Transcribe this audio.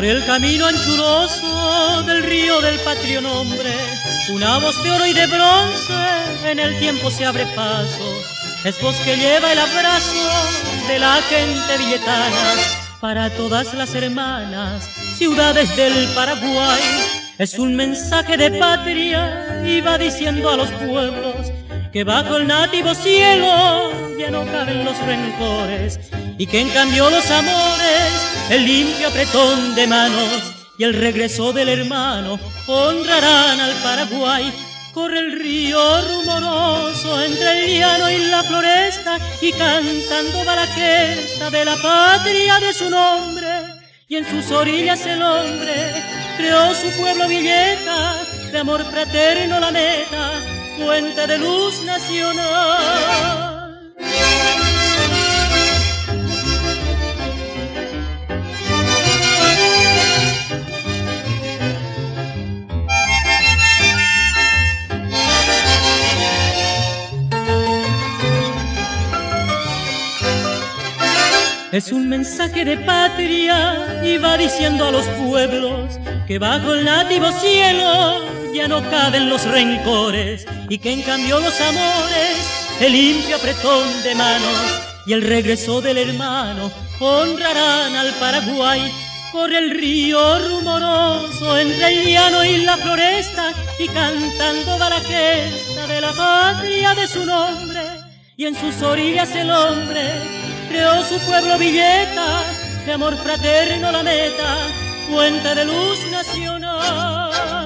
Por el camino anchuroso del río del patrio nombre, una voz de oro y de bronce en el tiempo se abre paso. Es voz que lleva el abrazo de la gente villetana para todas las hermanas ciudades del Paraguay. Es un mensaje de patria y va diciendo a los pueblos que bajo el nativo cielo ya no caben los rencores y que en cambio los amores, el limpio apretón de manos y el regreso del hermano honrarán al Paraguay. Corre el río rumoroso entre el llano y la floresta y cantando va la gesta de la patria de su nombre. Y en sus orillas el hombre creó su pueblo Villeta, de amor fraterno la meta, fuente de luz nacional. Es un mensaje de patria y va diciendo a los pueblos que bajo el nativo cielo ya no caben los rencores y que en cambio los amores, el limpio apretón de manos y el regreso del hermano honrarán al Paraguay. Corre el río rumoroso entre el llano y la floresta y cantando va la gesta de la patria de su nombre. Y en sus orillas el hombre creó su pueblo Villeta, de amor fraterno la meta, fuente de luz nacional.